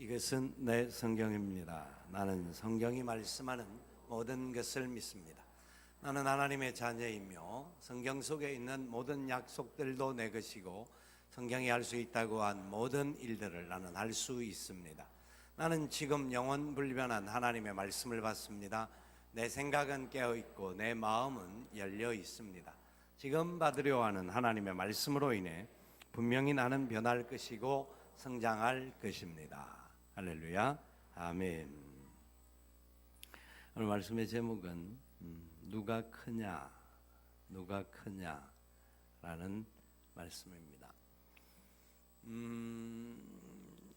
이것은 내 성경입니다. 나는 성경이 말씀하는 모든 것을 믿습니다. 나는 하나님의 자녀이며 성경 속에 있는 모든 약속들도 내 것이고 성경이 할 수 있다고 한 모든 일들을 나는 할 수 있습니다. 나는 지금 영원 불변한 하나님의 말씀을 받습니다. 내 생각은 깨어 있고 내 마음은 열려 있습니다. 지금 받으려 하는 하나님의 말씀으로 인해 분명히 나는 변할 것이고 성장할 것입니다. 할렐루야, 아멘. 오늘 말씀의 제목은 누가 크냐, 누가 크냐라는 말씀입니다.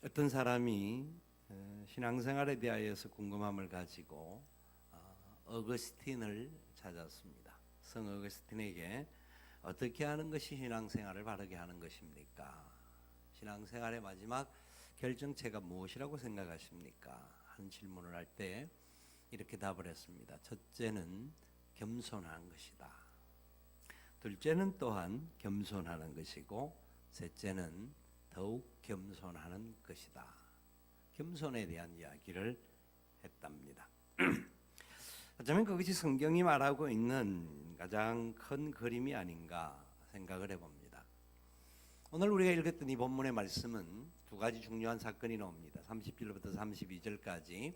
어떤 사람이 신앙생활에 대하여서 궁금함을 가지고 어거스틴을 찾았습니다. 성 어거스틴에게 어떻게 하는 것이 신앙생활을 바르게 하는 것입니까? 신앙생활의 마지막 결정체가 무엇이라고 생각하십니까? 하는 질문을 할 때 이렇게 답을 했습니다. 첫째는 겸손한 것이다. 둘째는 또한 겸손하는 것이고 셋째는 더욱 겸손하는 것이다. 겸손에 대한 이야기를 했답니다. 어쩌면 그것이 성경이 말하고 있는 가장 큰 그림이 아닌가 생각을 해봅니다. 오늘 우리가 읽었던 이 본문의 말씀은 두 가지 중요한 사건이 나옵니다. 30절부터 32절까지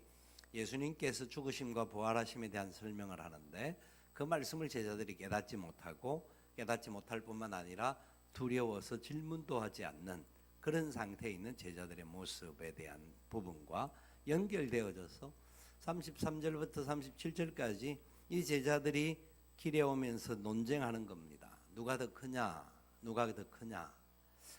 예수님께서 죽으심과 부활하심에 대한 설명을 하는데 그 말씀을 제자들이 깨닫지 못하고 깨닫지 못할 뿐만 아니라 두려워서 질문도 하지 않는 그런 상태에 있는 제자들의 모습에 대한 부분과 연결되어져서 33절부터 37절까지 이 제자들이 길에 오면서 논쟁하는 겁니다. 누가 더 크냐, 누가 더 크냐.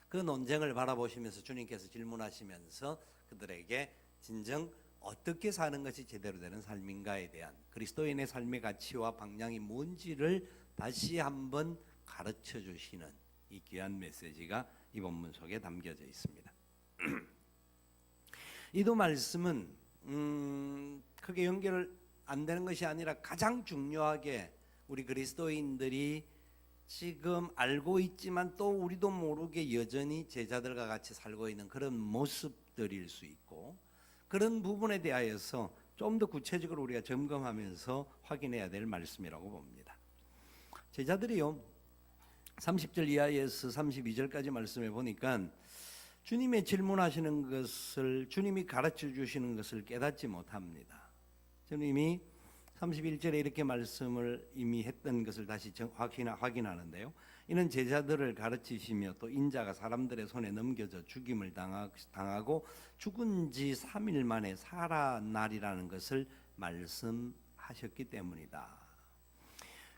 그 논쟁을 바라보시면서 주님께서 질문하시면서 그들에게 진정 어떻게 사는 것이 제대로 되는 삶인가에 대한 그리스도인의 삶의 가치와 방향이 뭔지를 다시 한번 가르쳐 주시는 이 귀한 메시지가 이 본문 속에 담겨져 있습니다. 이 두 말씀은 크게 연결 안 되는 것이 아니라 가장 중요하게 우리 그리스도인들이 지금 알고 있지만 또 우리도 모르게 여전히 제자들과 같이 살고 있는 그런 모습들일 수 있고 그런 부분에 대하여서 좀 더 구체적으로 우리가 점검하면서 확인해야 될 말씀이라고 봅니다. 제자들이요 30절 이하에서 32절까지 말씀해 보니까 주님의 질문하시는 것을 주님이 가르쳐 주시는 것을 깨닫지 못합니다. 주님이 31절에 이렇게 말씀을 이미 했던 것을 다시 확인하는데요. 이는 제자들을 가르치시며 또 인자가 사람들의 손에 넘겨져 죽임을 당하고 죽은 지 3일 만에 살아나리라는 것을 말씀하셨기 때문이다.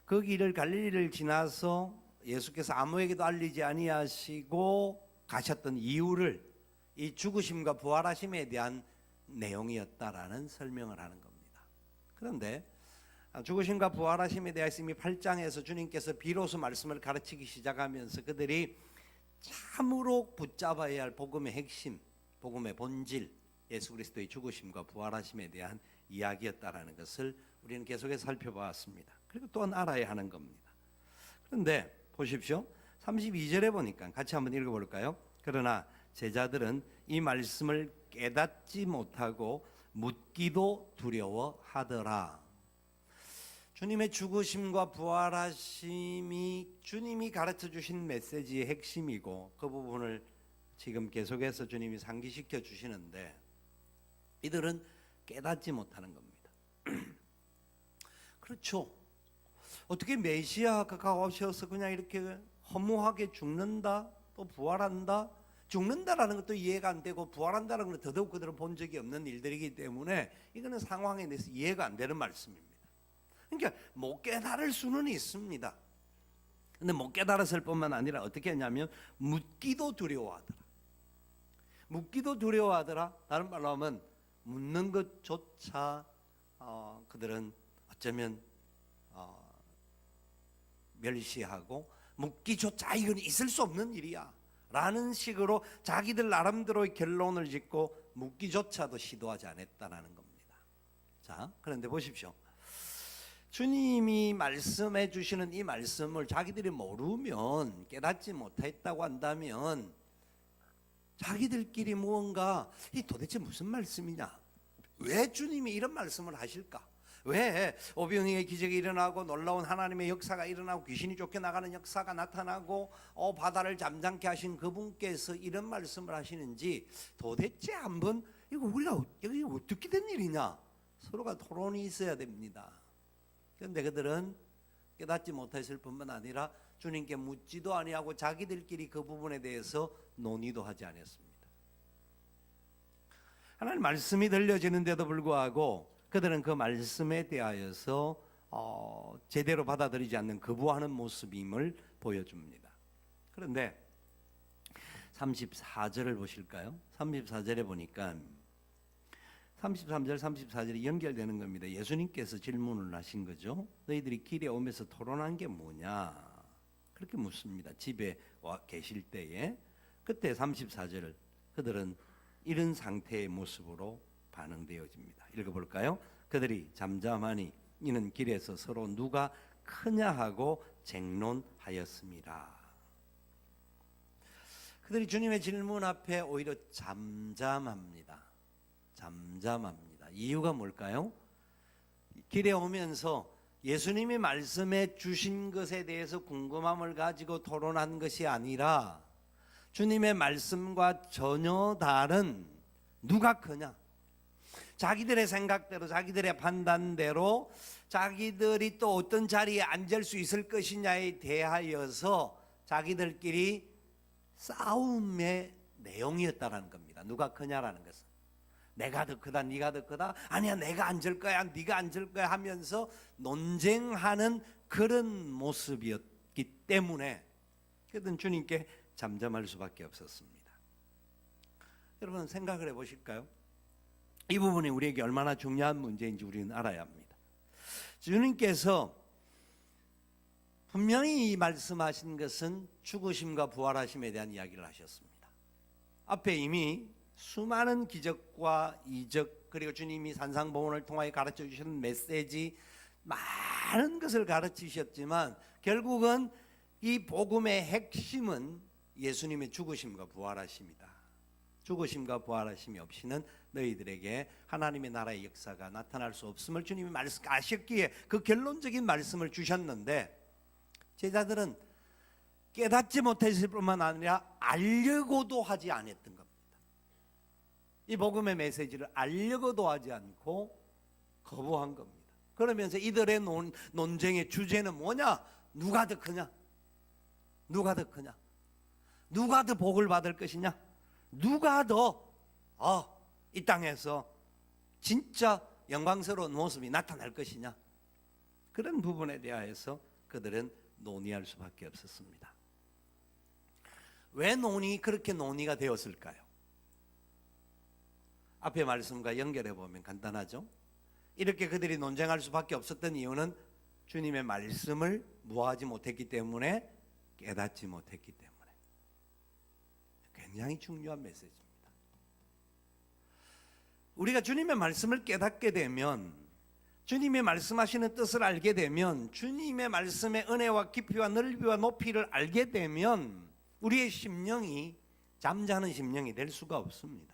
그 길을 갈릴리를 지나서 예수께서 아무에게도 알리지 아니하시고 가셨던 이유를 이 죽으심과 부활하심에 대한 내용이었다라는 설명을 하는 겁니다. 그런데 죽으심과 부활하심에 대해서 이미 8장에서 주님께서 비로소 말씀을 가르치기 시작하면서 그들이 참으로 붙잡아야 할 복음의 핵심, 복음의 본질, 예수 그리스도의 죽으심과 부활하심에 대한 이야기였다라는 것을 우리는 계속해서 살펴보았습니다. 그리고 또한 알아야 하는 겁니다. 그런데 보십시오. 32절에 보니까 같이 한번 읽어볼까요? 그러나 제자들은 이 말씀을 깨닫지 못하고 묻기도 두려워하더라. 주님의 죽으심과 부활하심이 주님이 가르쳐 주신 메시지의 핵심이고 그 부분을 지금 계속해서 주님이 상기시켜 주시는데 이들은 깨닫지 못하는 겁니다. 그렇죠. 어떻게 메시아가 가오셔서 그냥 이렇게 허무하게 죽는다 또 부활한다 죽는다라는 것도 이해가 안 되고 부활한다는 것은 더더욱 그들은 본 적이 없는 일들이기 때문에 이거는 상황에 대해서 이해가 안 되는 말씀입니다. 그러니까 못 깨달을 수는 있습니다. 근데 못 깨달았을 뿐만 아니라 어떻게 했냐면 묻기도 두려워하더라. 묻기도 두려워하더라. 다른 말로 하면 묻는 것조차 그들은 어쩌면 멸시하고 묻기조차 이건 있을 수 없는 일이야 라는 식으로 자기들 나름대로의 결론을 짓고 묻기조차도 시도하지 않았다는 겁니다. 자, 그런데 보십시오. 주님이 말씀해 주시는 이 말씀을 자기들이 모르면 깨닫지 못했다고 한다면 자기들끼리 무언가 이 도대체 무슨 말씀이냐? 왜 주님이 이런 말씀을 하실까? 왜 오병이의 기적이 일어나고 놀라운 하나님의 역사가 일어나고 귀신이 쫓겨나가는 역사가 나타나고 바다를 잠잠케 하신 그분께서 이런 말씀을 하시는지 도대체 한번 이거 우리가 여기 어떻게 된 일이냐? 서로가 토론이 있어야 됩니다. 그런데 그들은 깨닫지 못했을 뿐만 아니라 주님께 묻지도 아니하고 자기들끼리 그 부분에 대해서 논의도 하지 않았습니다. 하나님 말씀이 들려지는데도 불구하고 그들은 그 말씀에 대하여서 제대로 받아들이지 않는 거부하는 모습임을 보여줍니다. 그런데 34절을 보실까요? 34절에 보니까 33절, 34절이 연결되는 겁니다. 예수님께서 질문을 하신 거죠. 너희들이 길에 오면서 토론한 게 뭐냐? 그렇게 묻습니다. 집에 와 계실 때에. 그때 34절 그들은 이런 상태의 모습으로 반응되어집니다. 읽어볼까요? 그들이 잠잠하니 이는 길에서 서로 누가 크냐 하고 쟁론하였습니다. 그들이 주님의 질문 앞에 오히려 잠잠합니다. 잠잠합니다. 이유가 뭘까요? 길에 오면서 예수님이 말씀해 주신 것에 대해서 궁금함을 가지고 토론한 것이 아니라 주님의 말씀과 전혀 다른 누가 크냐? 자기들의 생각대로 자기들의 판단대로 자기들이 또 어떤 자리에 앉을 수 있을 것이냐에 대하여서 자기들끼리 싸움의 내용이었다라는 겁니다. 누가 크냐라는 것은 내가 더 크다 네가 더 크다 아니야 내가 앉을 거야 네가 앉을 거야 하면서 논쟁하는 그런 모습이었기 때문에 그들은 주님께 잠잠할 수밖에 없었습니다. 여러분 생각을 해보실까요? 이 부분이 우리에게 얼마나 중요한 문제인지 우리는 알아야 합니다. 주님께서 분명히 말씀하신 것은 죽으심과 부활하심에 대한 이야기를 하셨습니다. 앞에 이미 수많은 기적과 이적 그리고 주님이 산상보훈을 통하여 가르쳐 주시는 메시지 많은 것을 가르치셨지만 결국은 이 복음의 핵심은 예수님의 죽으심과 부활하심이다. 죽으심과 부활하심이 없이는 너희들에게 하나님의 나라의 역사가 나타날 수 없음을 주님이 말씀하셨기에 그 결론적인 말씀을 주셨는데 제자들은 깨닫지 못했을 뿐만 아니라 알려고도 하지 않았던 겁니다. 이 복음의 메시지를 알려고도 하지 않고 거부한 겁니다. 그러면서 이들의 논쟁의 주제는 뭐냐? 누가 더 크냐? 누가 더 크냐? 누가 더 복을 받을 것이냐? 누가 더 이 땅에서 진짜 영광스러운 모습이 나타날 것이냐? 그런 부분에 대하여서 그들은 논의할 수밖에 없었습니다. 왜 그렇게 논의가 되었을까요? 앞의 말씀과 연결해 보면 간단하죠. 이렇게 그들이 논쟁할 수밖에 없었던 이유는 주님의 말씀을 무화하지 못했기 때문에 깨닫지 못했기 때문에. 굉장히 중요한 메시지입니다. 우리가 주님의 말씀을 깨닫게 되면 주님이 말씀하시는 뜻을 알게 되면 주님의 말씀의 은혜와 깊이와 넓이와 높이를 알게 되면 우리의 심령이 잠자는 심령이 될 수가 없습니다.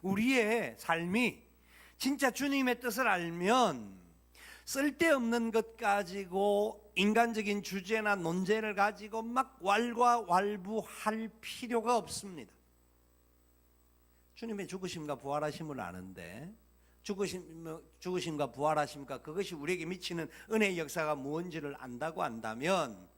우리의 삶이 진짜 주님의 뜻을 알면 쓸데없는 것 가지고 인간적인 주제나 논제를 가지고 막 왈가왈부할 필요가 없습니다. 주님의 죽으심과 부활하심을 아는데 죽으심과 부활하심과 그것이 우리에게 미치는 은혜의 역사가 무엇인지를 안다고 한다면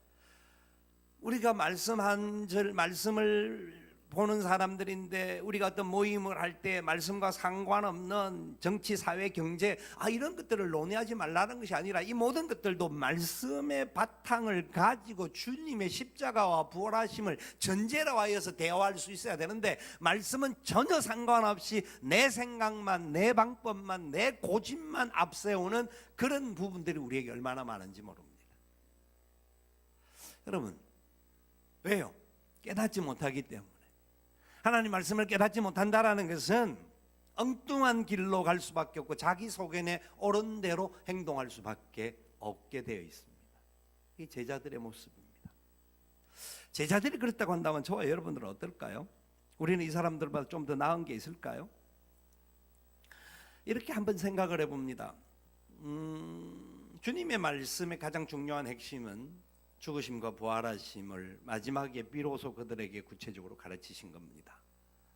우리가 말씀을 보는 사람들인데 우리가 어떤 모임을 할 때 말씀과 상관없는 정치, 사회, 경제 이런 것들을 논의하지 말라는 것이 아니라 이 모든 것들도 말씀의 바탕을 가지고 주님의 십자가와 부활하심을 전제로 하여서 대화할 수 있어야 되는데 말씀은 전혀 상관없이 내 생각만 내 방법만 내 고집만 앞세우는 그런 부분들이 우리에게 얼마나 많은지 모릅니다. 여러분 왜요? 깨닫지 못하기 때문에. 하나님 말씀을 깨닫지 못한다라는 것은 엉뚱한 길로 갈 수밖에 없고 자기 소견에 옳은 대로 행동할 수밖에 없게 되어 있습니다. 이 제자들의 모습입니다. 제자들이 그렇다고 한다면 저와 여러분들은 어떨까요? 우리는 이 사람들보다 좀 더 나은 게 있을까요? 이렇게 한번 생각을 해봅니다. 주님의 말씀의 가장 중요한 핵심은 죽으심과 부활하심을 마지막에 비로소 그들에게 구체적으로 가르치신 겁니다.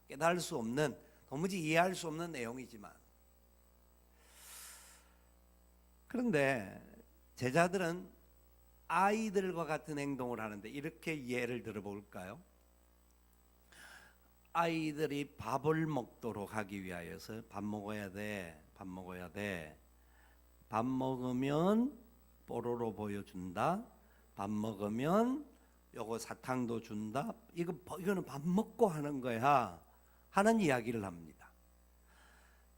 깨달을 수 없는, 도무지 이해할 수 없는 내용이지만, 그런데 제자들은 아이들과 같은 행동을 하는데 이렇게 예를 들어볼까요? 아이들이 밥을 먹도록 하기 위하여서 밥 먹어야 돼. 밥 먹으면 뽀로로 보여준다. 밥 먹으면 요거 사탕도 준다. 이거는 밥 먹고 하는 거야 하는 이야기를 합니다.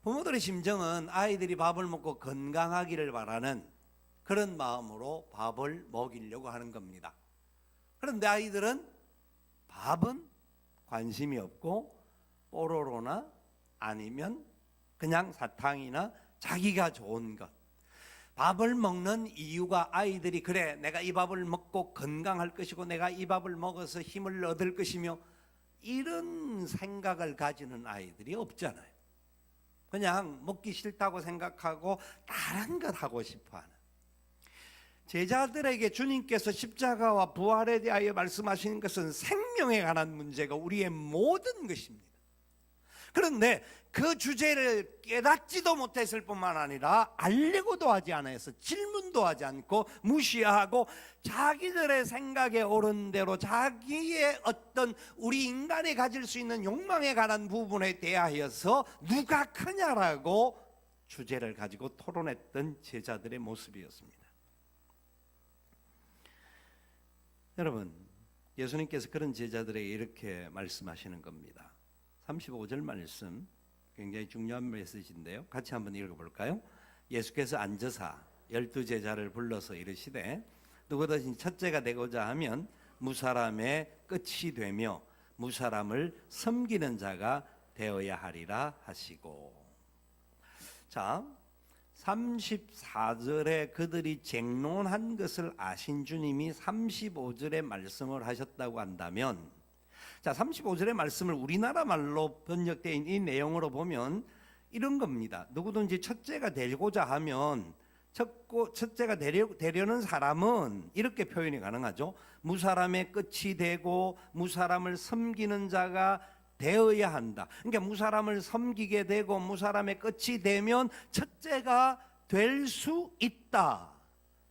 부모들의 심정은 아이들이 밥을 먹고 건강하기를 바라는 그런 마음으로 밥을 먹이려고 하는 겁니다. 그런데 아이들은 밥은 관심이 없고 뽀로로나 아니면 그냥 사탕이나 자기가 좋은 것, 밥을 먹는 이유가 아이들이 그래 내가 이 밥을 먹고 건강할 것이고 내가 이 밥을 먹어서 힘을 얻을 것이며 이런 생각을 가지는 아이들이 없잖아요. 그냥 먹기 싫다고 생각하고 다른 것 하고 싶어하는 제자들에게 주님께서 십자가와 부활에 대하여 말씀하시는 것은 생명에 관한 문제가 우리의 모든 것입니다. 그런데 그 주제를 깨닫지도 못했을 뿐만 아니라 알려고도 하지 않아서 질문도 하지 않고 무시하고 자기들의 생각에 옳은 대로 자기의 어떤 우리 인간이 가질 수 있는 욕망에 관한 부분에 대하여서 누가 크냐라고 주제를 가지고 토론했던 제자들의 모습이었습니다. 여러분, 예수님께서 그런 제자들에게 이렇게 말씀하시는 겁니다. 35절 말씀 굉장히 중요한 메시지인데요. 같이 한번 읽어볼까요? 예수께서 앉으사 12제자를 불러서 이르시되 누구든지 첫째가 되고자 하면 무사람의 끝이 되며 무사람을 섬기는 자가 되어야 하리라 하시고, 자 34절에 그들이 쟁론한 것을 아신 주님이 35절에 말씀을 하셨다고 한다면, 자 35절의 말씀을 우리나라 말로 번역된 이 내용으로 보면 이런 겁니다. 누구든지 첫째가 되고자 하면 첫째가 되려는 사람은 이렇게 표현이 가능하죠. 무사람의 끝이 되고 무사람을 섬기는 자가 되어야 한다. 그러니까 무사람을 섬기게 되고 무사람의 끝이 되면 첫째가 될 수 있다.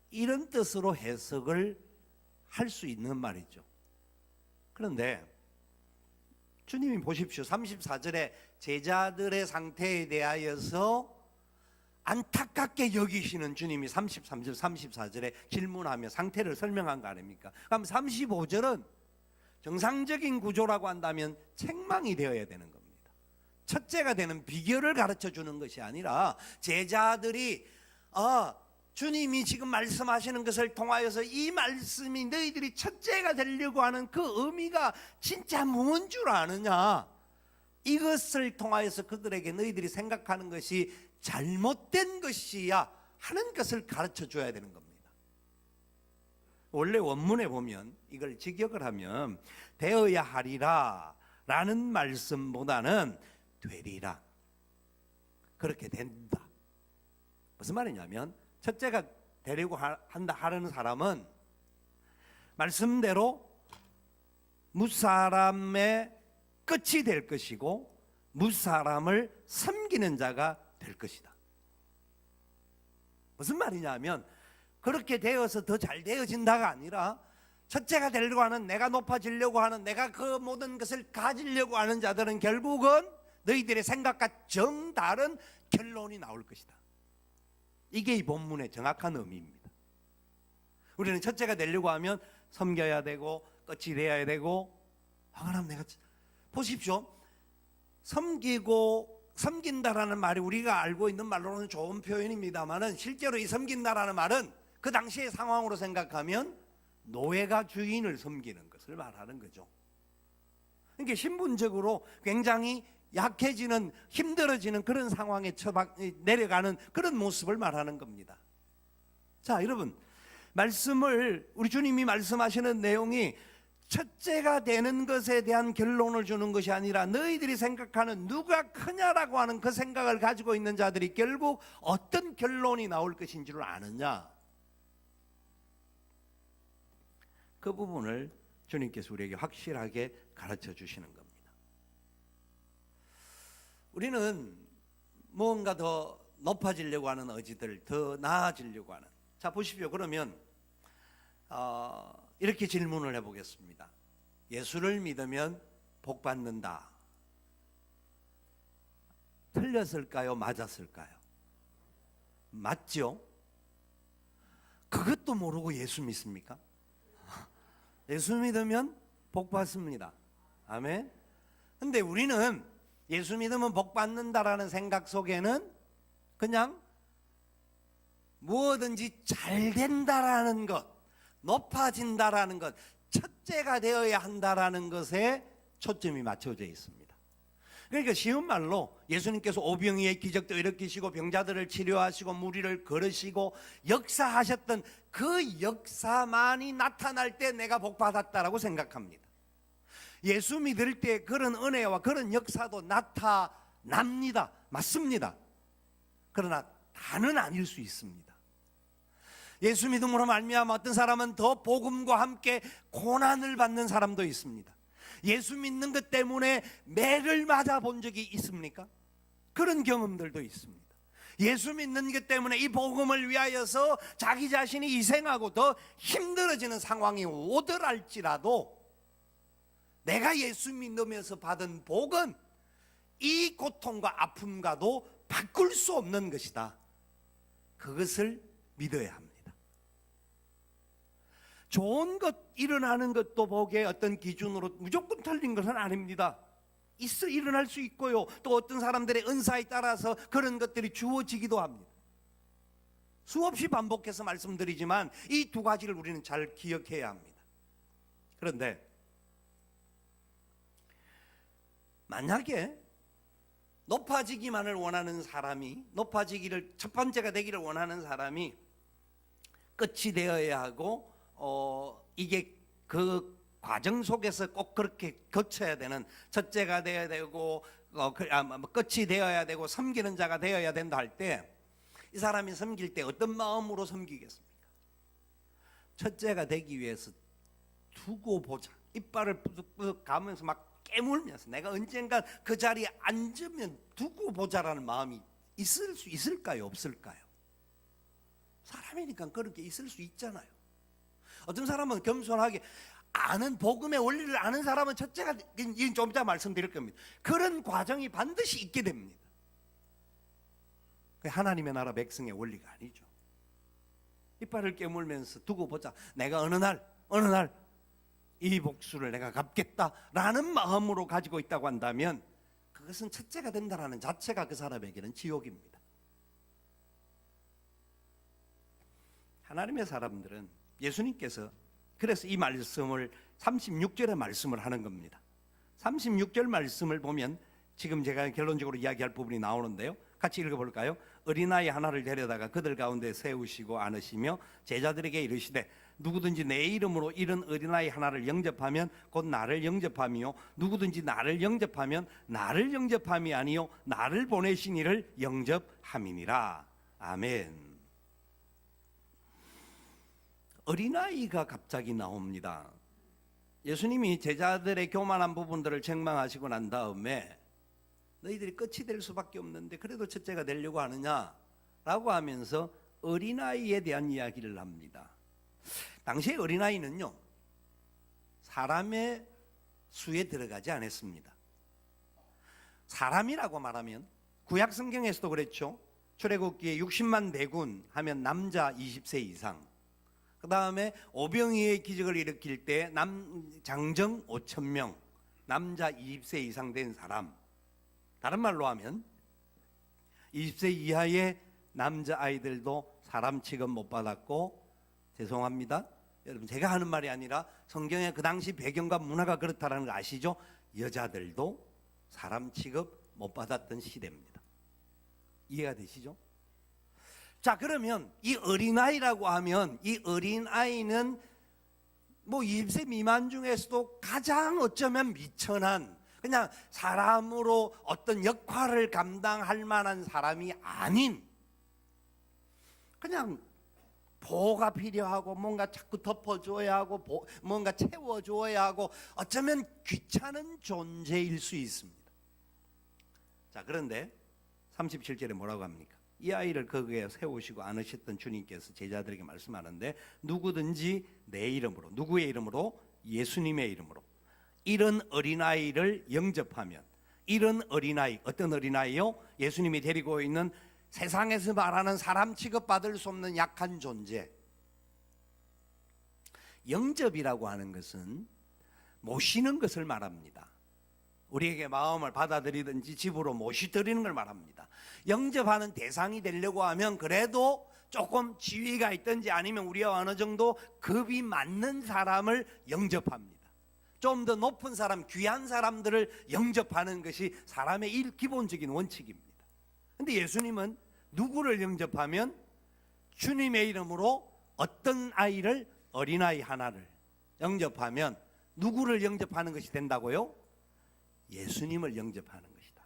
이런 뜻으로 해석을 할 수 있는 말이죠. 그런데 주님이 보십시오. 34절에 제자들의 상태에 대하여서 안타깝게 여기시는 주님이 33절, 34절에 질문하며 상태를 설명한 거 아닙니까? 그럼 35절은 정상적인 구조라고 한다면 책망이 되어야 되는 겁니다. 첫째가 되는 비결을 가르쳐 주는 것이 아니라 제자들이 주님이 지금 말씀하시는 것을 통하여서 이 말씀이 너희들이 첫째가 되려고 하는 그 의미가 진짜 뭔 줄 아느냐, 이것을 통하여서 그들에게 너희들이 생각하는 것이 잘못된 것이야 하는 것을 가르쳐 줘야 되는 겁니다. 원래 원문에 보면 이걸 직역을 하면 되어야 하리라 라는 말씀보다는 되리라, 그렇게 된다. 무슨 말이냐면 첫째가 되려고 한다 하는 사람은 말씀대로 무사람의 끝이 될 것이고 무사람을 섬기는 자가 될 것이다. 무슨 말이냐면 그렇게 되어서 더 잘 되어진다가 아니라 첫째가 되려고 하는, 내가 높아지려고 하는, 내가 그 모든 것을 가지려고 하는 자들은 결국은 너희들의 생각과 정다른 결론이 나올 것이다. 이게 이 본문의 정확한 의미입니다. 우리는 첫째가 되려고 하면 섬겨야 되고 끝이 되어야 되고, 그럼 내가 보십시오. 섬긴다라는 말이 우리가 알고 있는 말로는 좋은 표현입니다만은 실제로 이 섬긴다라는 말은 그 당시의 상황으로 생각하면 노예가 주인을 섬기는 것을 말하는 거죠. 그러니까 신분적으로 굉장히 약해지는, 힘들어지는 그런 상황에 내려가는 그런 모습을 말하는 겁니다. 자, 여러분, 말씀을 우리 주님이 말씀하시는 내용이 첫째가 되는 것에 대한 결론을 주는 것이 아니라 너희들이 생각하는 누가 크냐라고 하는 그 생각을 가지고 있는 자들이 결국 어떤 결론이 나올 것인 줄 아느냐, 그 부분을 주님께서 우리에게 확실하게 가르쳐 주시는 겁니다. 우리는 무언가 더 높아지려고 하는 의지들, 더 나아지려고 하는, 자 보십시오. 그러면 이렇게 질문을 해보겠습니다. 예수를 믿으면 복 받는다. 틀렸을까요? 맞았을까요? 맞죠? 그것도 모르고 예수 믿습니까? 예수 믿으면 복 받습니다. 아멘. 근데 우리는 예수 믿으면 복 받는다라는 생각 속에는 그냥 무엇든지 잘 된다라는 것, 높아진다라는 것, 첫째가 되어야 한다라는 것에 초점이 맞춰져 있습니다. 그러니까 쉬운 말로 예수님께서 오병이의 기적도 일으키시고 병자들을 치료하시고 무리를 걸으시고 역사하셨던 그 역사만이 나타날 때 내가 복 받았다라고 생각합니다. 예수 믿을 때 그런 은혜와 그런 역사도 나타납니다. 맞습니다. 그러나 다는 아닐 수 있습니다. 예수 믿음으로 말미암아 어떤 사람은 더 복음과 함께 고난을 받는 사람도 있습니다. 예수 믿는 것 때문에 매를 맞아 본 적이 있습니까? 그런 경험들도 있습니다. 예수 믿는 것 때문에 이 복음을 위하여서 자기 자신이 희생하고 더 힘들어지는 상황이 오더랄지라도 내가 예수 믿으면서 받은 복은 이 고통과 아픔과도 바꿀 수 없는 것이다. 그것을 믿어야 합니다. 좋은 것 일어나는 것도 복의 어떤 기준으로 무조건 틀린 것은 아닙니다. 일어날 수 있고요. 또 어떤 사람들의 은사에 따라서 그런 것들이 주어지기도 합니다. 수없이 반복해서 말씀드리지만 이 두 가지를 우리는 잘 기억해야 합니다. 그런데 만약에 높아지기만을 원하는 사람이, 높아지기를 첫 번째가 되기를 원하는 사람이 끝이 되어야 하고 이게 그 과정 속에서 꼭 그렇게 거쳐야 되는, 첫째가 되어야 되고 끝이 되어야 되고 섬기는 자가 되어야 된다 할 때 이 사람이 섬길 때 어떤 마음으로 섬기겠습니까? 첫째가 되기 위해서 두고 보자, 이빨을 뿌득뿌득 가면서 막 깨물면서 내가 언젠가 그 자리에 앉으면 두고 보자라는 마음이 있을 수 있을까요? 없을까요? 사람이니까 그렇게 있을 수 있잖아요. 어떤 사람은 겸손하게 아는 복음의 원리를 아는 사람은 첫째가, 이건 좀 이따 말씀드릴 겁니다. 그런 과정이 반드시 있게 됩니다. 하나님의 나라 백성의 원리가 아니죠. 이빨을 깨물면서 두고 보자, 내가 어느 날 이 복수를 내가 갚겠다라는 마음으로 가지고 있다고 한다면 그것은 첫째가 된다라는 자체가 그 사람에게는 지옥입니다. 하나님의 사람들은 예수님께서 그래서 이 말씀을 36절의 말씀을 하는 겁니다. 36절 말씀을 보면 지금 제가 결론적으로 이야기할 부분이 나오는데요. 같이 읽어볼까요? 어린아이 하나를 데려다가 그들 가운데 세우시고 안으시며 제자들에게 이르시되 누구든지 내 이름으로 이런 어린아이 하나를 영접하면 곧 나를 영접함이요 누구든지 나를 영접하면 나를 영접함이 아니요 나를 보내신 이를 영접함이니라. 아멘. 어린아이가 갑자기 나옵니다. 예수님이 제자들의 교만한 부분들을 책망하시고 난 다음에 너희들이 끝이 될 수밖에 없는데 그래도 첫째가 되려고 하느냐라고 하면서 어린아이에 대한 이야기를 합니다. 당시에 어린아이는요, 사람의 수에 들어가지 않았습니다. 사람이라고 말하면 구약 성경에서도 그랬죠. 출애굽기에 60만 대군 하면 남자 20세 이상, 그 다음에 오병이의 기적을 일으킬 때 장정 5,000명, 남자 20세 이상 된 사람. 다른 말로 하면 20세 이하의 남자아이들도 사람 취급 못 받았고, 죄송합니다 여러분, 제가 하는 말이 아니라 성경의 그 당시 배경과 문화가 그렇다는 거 아시죠? 여자들도 사람 취급 못 받았던 시대입니다. 이해가 되시죠? 자, 그러면 이 어린아이라고 하면 이 어린아이는 뭐 20세 미만 중에서도 가장 어쩌면 미천한, 그냥 사람으로 어떤 역할을 감당할 만한 사람이 아닌, 그냥 보호가 필요하고 뭔가 자꾸 덮어줘야 하고 뭔가 채워줘야 하고 어쩌면 귀찮은 존재일 수 있습니다. 자, 그런데 37절에 뭐라고 합니까? 이 아이를 거기에 세우시고 안으셨던 주님께서 제자들에게 말씀하는데, 누구든지 내 이름으로, 누구의 이름으로? 예수님의 이름으로 이런 어린아이를 영접하면, 이런 어린아이, 어떤 어린아이요? 예수님이 데리고 있는 세상에서 말하는 사람 취급받을 수 없는 약한 존재. 영접이라고 하는 것은 모시는 것을 말합니다. 우리에게 마음을 받아들이든지 집으로 모시드리는 걸 말합니다. 영접하는 대상이 되려고 하면 그래도 조금 지위가 있든지 아니면 우리와 어느 정도 급이 맞는 사람을 영접합니다. 좀 더 높은 사람, 귀한 사람들을 영접하는 것이 사람의 기본적인 원칙입니다. 근데 예수님은 누구를 영접하면? 주님의 이름으로 어떤 아이를, 어린아이 하나를 영접하면 누구를 영접하는 것이 된다고요? 예수님을 영접하는 것이다.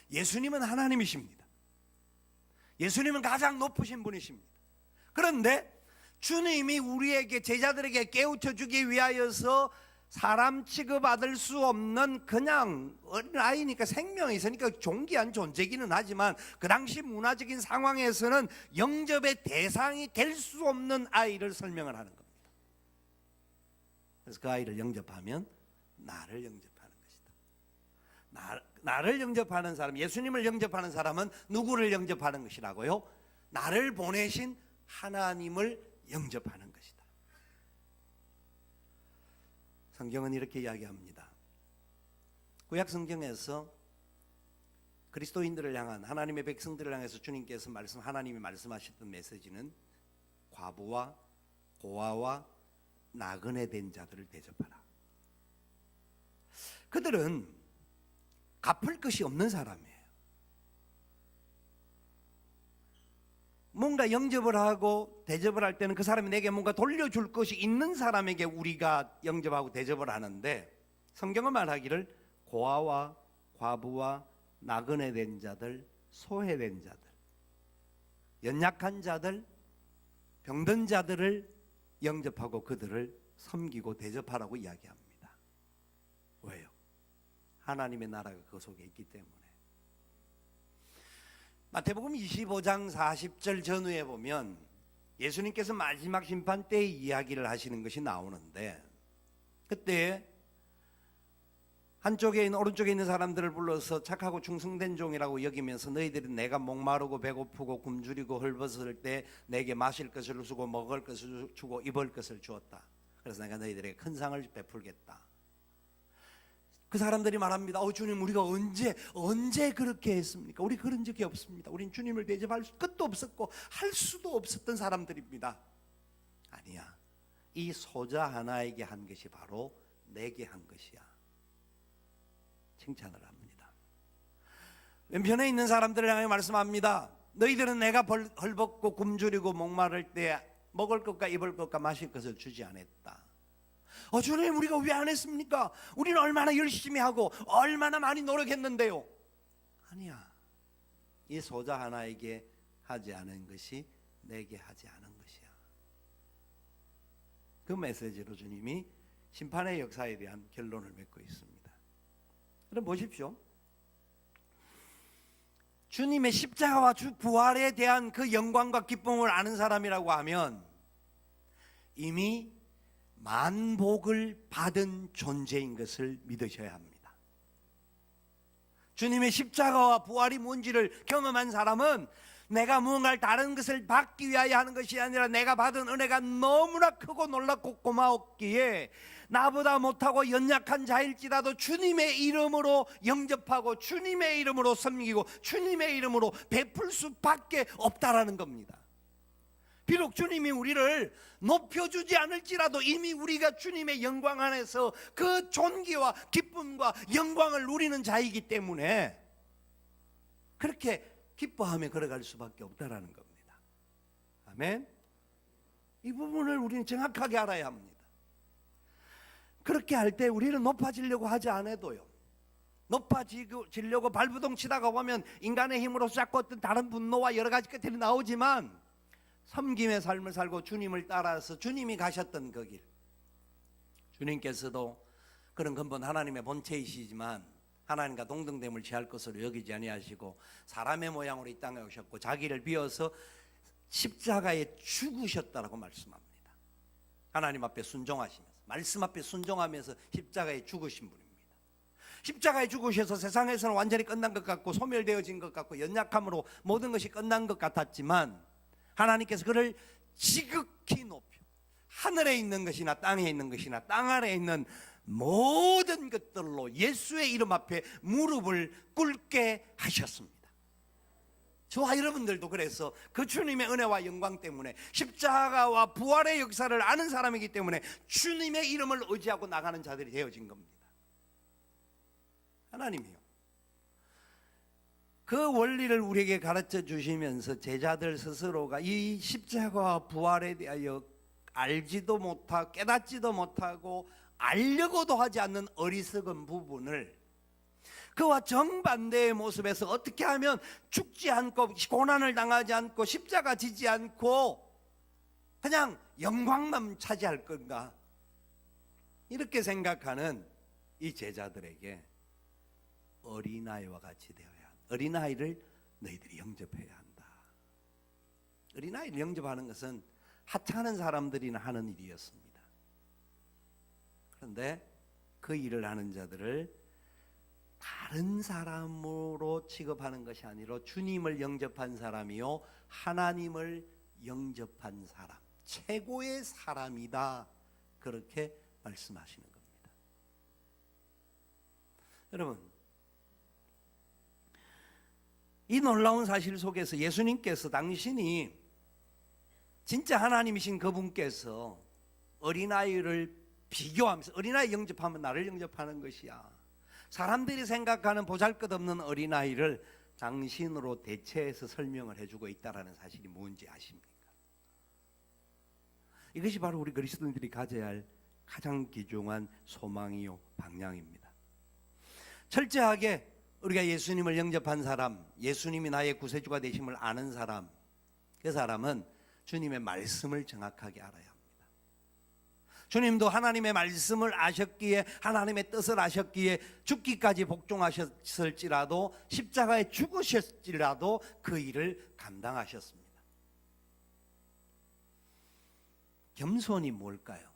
예수님은 하나님이십니다. 예수님은 가장 높으신 분이십니다. 그런데 주님이 우리에게, 제자들에게 깨우쳐 주기 위하여서 사람 취급받을 수 없는 그냥 어린아이니까, 생명이 있으니까 존귀한 존재기는 하지만 그 당시 문화적인 상황에서는 영접의 대상이 될 수 없는 아이를 설명을 하는 겁니다. 그래서 그 아이를 영접하면 나를 영접하는 것이다. 나를 영접하는 사람, 예수님을 영접하는 사람은 누구를 영접하는 것이라고요? 나를 보내신 하나님을 영접하는 것이다. 성경은 이렇게 이야기합니다. 구약 성경에서 그리스도인들을 향한, 하나님의 백성들을 향해서 주님께서 하나님이 말씀하셨던 메시지는 과부와 고아와 나그네 된 자들을 대접하라. 그들은 갚을 것이 없는 사람이에요. 뭔가 영접을 하고 대접을 할 때는 그 사람이 내게 뭔가 돌려줄 것이 있는 사람에게 우리가 영접하고 대접을 하는데, 성경은 말하기를 고아와 과부와 나그네 된 자들, 소외된 자들, 연약한 자들, 병든 자들을 영접하고 그들을 섬기고 대접하라고 이야기합니다. 왜요? 하나님의 나라가 그 속에 있기 때문에. 마태복음 25장 40절 전후에 보면 예수님께서 마지막 심판 때의 이야기를 하시는 것이 나오는데, 그때 한쪽에 있는, 오른쪽에 있는 사람들을 불러서 착하고 충성된 종이라고 여기면서 너희들이 내가 목마르고 배고프고 굶주리고 헐벗을 때 내게 마실 것을 주고 먹을 것을 주고 입을 것을 주었다. 그래서 내가 너희들에게 큰 상을 베풀겠다. 그 사람들이 말합니다. 주님, 우리가 언제 그렇게 했습니까? 우리 그런 적이 없습니다. 우린 주님을 대접할 끝도 없었고 할 수도 없었던 사람들입니다. 아니야, 이 소자 하나에게 한 것이 바로 내게 한 것이야. 칭찬을 합니다. 왼편에 있는 사람들을 향해 말씀합니다. 너희들은 내가 헐벗고 굶주리고 목마를 때 먹을 것과 입을 것과 마실 것을 주지 않았다. 주님, 우리가 왜 안 했습니까? 우리는 얼마나 열심히 하고 얼마나 많이 노력했는데요. 아니야, 이 소자 하나에게 하지 않은 것이 내게 하지 않은 것이야. 그 메시지로 주님이 심판의 역사에 대한 결론을 맺고 있습니다. 그럼 보십시오. 주님의 십자가와 부활에 대한 그 영광과 기쁨을 아는 사람이라고 하면 이미 만복을 받은 존재인 것을 믿으셔야 합니다. 주님의 십자가와 부활이 뭔지를 경험한 사람은 내가 무언가를 다른 것을 받기 위하여 하는 것이 아니라 내가 받은 은혜가 너무나 크고 놀랍고 고마웠기에 나보다 못하고 연약한 자일지라도 주님의 이름으로 영접하고 주님의 이름으로 섬기고 주님의 이름으로 베풀 수밖에 없다라는 겁니다. 비록 주님이 우리를 높여주지 않을지라도 이미 우리가 주님의 영광 안에서 그 존귀와 기쁨과 영광을 누리는 자이기 때문에 그렇게 기뻐하며 걸어갈 수밖에 없다라는 겁니다. 아멘. 이 부분을 우리는 정확하게 알아야 합니다. 그렇게 할 때 우리는 높아지려고 하지 않아도요, 높아지려고 발부동 치다가 보면 인간의 힘으로 자꾸 어떤 다른 분노와 여러 가지 것들이 나오지만, 섬김의 삶을 살고 주님을 따라서 주님이 가셨던 그 길, 주님께서도 그런 근본 하나님의 본체이시지만 하나님과 동등됨을 취할 것으로 여기지 아니하시고 사람의 모양으로 이 땅에 오셨고 자기를 비워서 십자가에 죽으셨다라고 말씀합니다. 하나님 앞에 순종하시면서, 말씀 앞에 순종하면서 십자가에 죽으신 분입니다. 십자가에 죽으셔서 세상에서는 완전히 끝난 것 같고 소멸되어진 것 같고 연약함으로 모든 것이 끝난 것 같았지만, 하나님께서 그를 지극히 높여 하늘에 있는 것이나 땅에 있는 것이나 땅 아래에 있는 모든 것들로 예수의 이름 앞에 무릎을 꿇게 하셨습니다. 저와 여러분들도 그래서 그 주님의 은혜와 영광 때문에, 십자가와 부활의 역사를 아는 사람이기 때문에 주님의 이름을 의지하고 나가는 자들이 되어진 겁니다. 하나님이요, 그 원리를 우리에게 가르쳐 주시면서 제자들 스스로가 이 십자가와 부활에 대하여 알지도 못하고 깨닫지도 못하고 알려고도 하지 않는 어리석은 부분을 그와 정반대의 모습에서 어떻게 하면 죽지 않고 고난을 당하지 않고 십자가 지지 않고 그냥 영광만 차지할 건가, 이렇게 생각하는 이 제자들에게 어린아이와 같이 되어야 한다. 어린아이를 너희들이 영접해야 한다. 어린아이를 영접하는 것은 하찮은 사람들이나 하는 일이었습니다. 그런데 그 일을 하는 자들을 다른 사람으로 취급하는 것이 아니라 주님을 영접한 사람이요 하나님을 영접한 사람, 최고의 사람이다, 그렇게 말씀하시는 겁니다. 여러분, 이 놀라운 사실 속에서 예수님께서 당신이 진짜 하나님이신 그분께서 어린아이를 비교하면서, 어린아이 영접하면 나를 영접하는 것이야, 사람들이 생각하는 보잘것없는 어린아이를 당신으로 대체해서 설명을 해주고 있다는 사실이 뭔지 아십니까? 이것이 바로 우리 그리스도인들이 가져야 할 가장 귀중한 소망이요 방향입니다. 철저하게 우리가 예수님을 영접한 사람, 예수님이 나의 구세주가 되심을 아는 사람, 그 사람은 주님의 말씀을 정확하게 알아야 합니다. 주님도 하나님의 말씀을 아셨기에, 하나님의 뜻을 아셨기에 죽기까지 복종하셨을지라도, 십자가에 죽으셨지라도 그 일을 감당하셨습니다. 겸손이 뭘까요?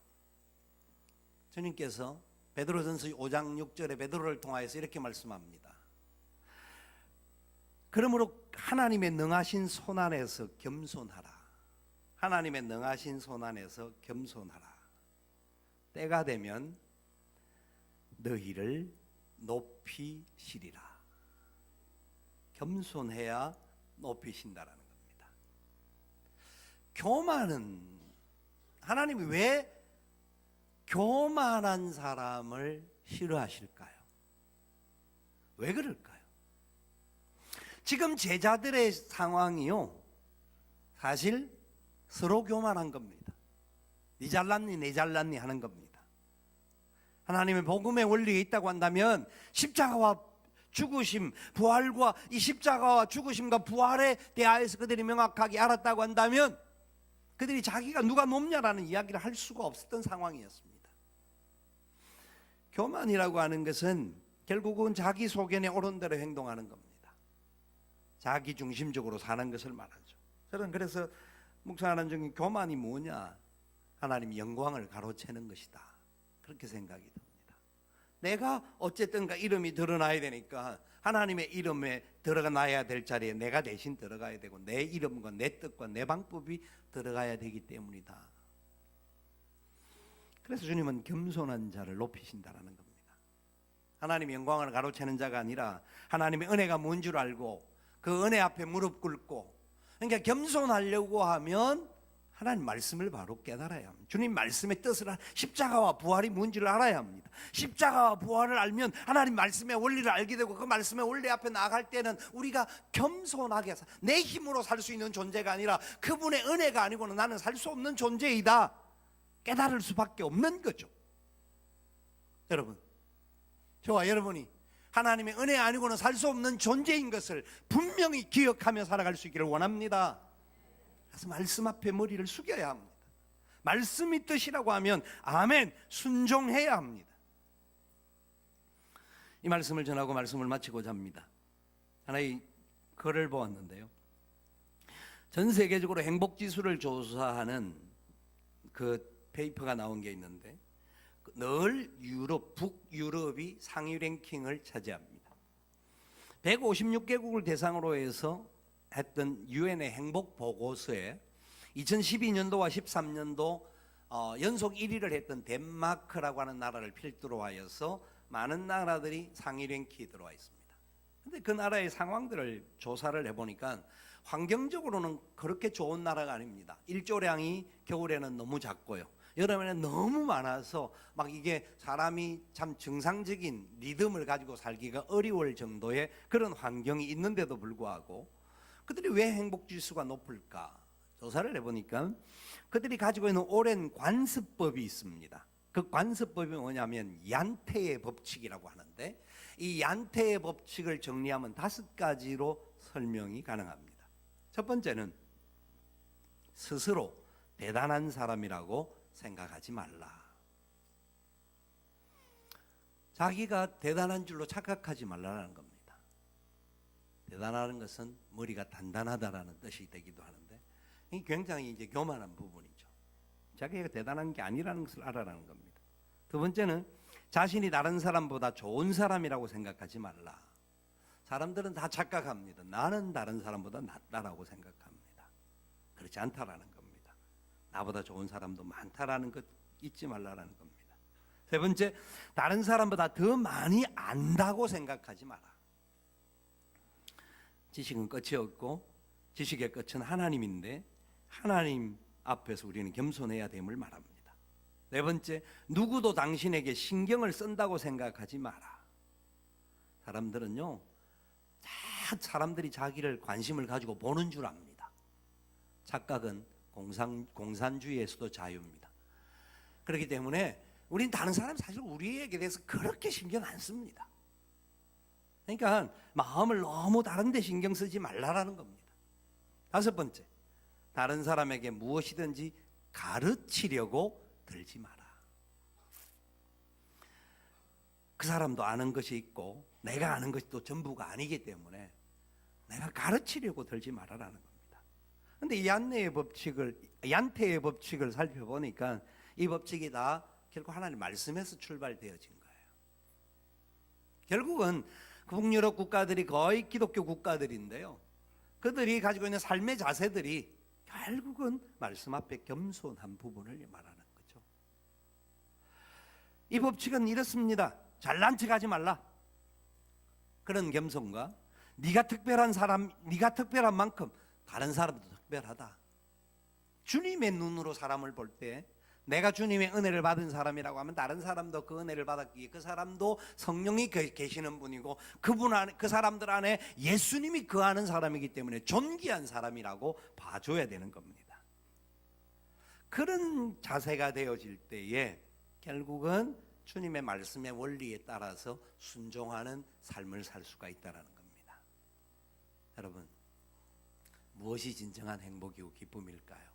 주님께서 베드로전서 5장 6절에 베드로를 통하여서 이렇게 말씀합니다. 그러므로 하나님의 능하신 손안에서 겸손하라. 하나님의 능하신 손안에서 겸손하라. 때가 되면 너희를 높이시리라. 겸손해야 높이신다라는 겁니다. 교만은, 하나님이 왜 교만한 사람을 싫어하실까요? 왜 그럴까요? 지금 제자들의 상황이요, 사실 서로 교만한 겁니다. 니 잘났니 내 잘났니 하는 겁니다. 하나님의 복음의 원리가 있다고 한다면 십자가와 죽으심, 부활과 이 십자가와 죽으심과 부활에 대하여서 그들이 명확하게 알았다고 한다면 그들이 자기가 누가 높냐라는 이야기를 할 수가 없었던 상황이었습니다. 교만이라고 하는 것은 결국은 자기 소견에 옳은 대로 행동하는 겁니다. 자기 중심적으로 사는 것을 말하죠. 저는 그래서 묵상하는 중에 교만이 뭐냐? 하나님 영광을 가로채는 것이다, 그렇게 생각이 듭니다. 내가 어쨌든가 이름이 드러나야 되니까 하나님의 이름에 들어가야 될 자리에 내가 대신 들어가야 되고, 내 이름과 내 뜻과 내 방법이 들어가야 되기 때문이다. 그래서 주님은 겸손한 자를 높이신다라는 겁니다. 하나님의 영광을 가로채는 자가 아니라 하나님의 은혜가 뭔 줄 알고 그 은혜 앞에 무릎 꿇고, 그러니까 겸손하려고 하면 하나님 말씀을 바로 깨달아야 합니다. 주님 말씀의 뜻을 십자가와 부활이 뭔지를 알아야 합니다. 십자가와 부활을 알면 하나님 말씀의 원리를 알게 되고 그 말씀의 원리 앞에 나아갈 때는 우리가 겸손하게 내 힘으로 살 수 있는 존재가 아니라 그분의 은혜가 아니고는 나는 살 수 없는 존재이다 깨달을 수밖에 없는 거죠. 여러분, 저와 여러분이 하나님의 은혜 아니고는 살 수 없는 존재인 것을 분명히 기억하며 살아갈 수 있기를 원합니다. 그래서 말씀 앞에 머리를 숙여야 합니다. 말씀이 뜻이라고 하면 아멘, 순종해야 합니다. 이 말씀을 전하고 말씀을 마치고자 합니다. 하나의 글을 보았는데요, 전 세계적으로 행복지수를 조사하는 그 페이퍼가 나온 게 있는데 늘 북유럽이 상위 랭킹을 차지합니다. 156개국을 대상으로 해서 했던 유엔의 행복 보고서에 2012년도와 13년도 연속 1위를 했던 덴마크라고 하는 나라를 필두로 하여서 많은 나라들이 상위 랭킹에 들어와 있습니다. 그런데 그 나라의 상황들을 조사를 해보니까 환경적으로는 그렇게 좋은 나라가 아닙니다. 일조량이 겨울에는 너무 작고요, 여름에는 너무 많아서 막 이게 사람이 참 정상적인 리듬을 가지고 살기가 어려울 정도의 그런 환경이 있는데도 불구하고 그들이 왜 행복지수가 높을까? 조사를 해보니까 그들이 가지고 있는 오랜 관습법이 있습니다. 그 관습법이 뭐냐면 얀테의 법칙이라고 하는데 이 얀테의 법칙을 정리하면 5가지로 설명이 가능합니다. 첫 번째는 스스로 대단한 사람이라고 생각하지 말라. 자기가 대단한 줄로 착각하지 말라는 겁니다. 대단한 것은 머리가 단단하다라는 뜻이 되기도 하는데 이 굉장히 이제 교만한 부분이죠. 자기가 대단한 게 아니라는 것을 알아라는 겁니다. 두 번째는 자신이 다른 사람보다 좋은 사람이라고 생각하지 말라. 사람들은 다 착각합니다. 나는 다른 사람보다 낫다라고 생각합니다. 그렇지 않다라는 겁니다. 나보다 좋은 사람도 많다라는 것 잊지 말라라는 겁니다. 세 번째, 다른 사람보다 더 많이 안다고 생각하지 마라. 지식은 끝이 없고 지식의 끝은 하나님인데 하나님 앞에서 우리는 겸손해야 됨을 말합니다. 네 번째, 누구도 당신에게 신경을 쓴다고 생각하지 마라. 사람들은요, 다 사람들이 자기를 관심을 가지고 보는 줄 압니다. 착각은 공산주의에서도 자유입니다. 그렇기 때문에 우린 다른 사람 사실 우리에게 대해서 그렇게 신경 안 씁니다. 그러니까 마음을 너무 다른 데 신경 쓰지 말라라는 겁니다. 다섯 번째, 다른 사람에게 무엇이든지 가르치려고 들지 마라. 그 사람도 아는 것이 있고 내가 아는 것이 또 전부가 아니기 때문에 내가 가르치려고 들지 말아라는 겁니다. 그런데 이 얀테의 법칙을 살펴보니까 이 법칙이 다 결국 하나님 말씀에서 출발되어진 거예요. 결국은 북유럽 국가들이 거의 기독교 국가들인데요, 그들이 가지고 있는 삶의 자세들이 결국은 말씀 앞에 겸손한 부분을 말하는 거죠. 이 법칙은 이렇습니다. 잘난 척하지 말라. 그런 겸손과 네가 특별한 사람, 네가 특별한 만큼 다른 사람도 특별하다. 주님의 눈으로 사람을 볼 때 내가 주님의 은혜를 받은 사람이라고 하면 다른 사람도 그 은혜를 받았기에 그 사람도 성령이 계시는 분이고 그분 안에, 그 사람들 안에 예수님이 거하는 사람이기 때문에 존귀한 사람이라고 봐줘야 되는 겁니다. 그런 자세가 되어질 때에 결국은 주님의 말씀의 원리에 따라서 순종하는 삶을 살 수가 있다는 겁니다. 여러분, 무엇이 진정한 행복이고 기쁨일까요?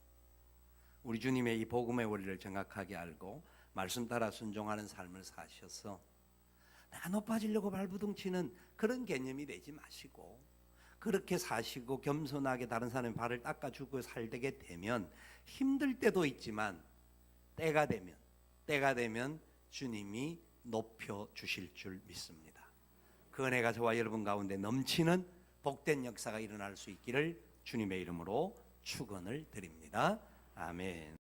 우리 주님의 이 복음의 원리를 정확하게 알고 말씀 따라 순종하는 삶을 사셔서 내가 높아지려고 발부둥치는 그런 개념이 되지 마시고 그렇게 사시고 겸손하게 다른 사람의 발을 닦아주고 살게 되면 힘들 때도 있지만 때가 되면 주님이 높여주실 줄 믿습니다. 그 은혜가 저와 여러분 가운데 넘치는 복된 역사가 일어날 수 있기를 주님의 이름으로 축원을 드립니다. 아멘.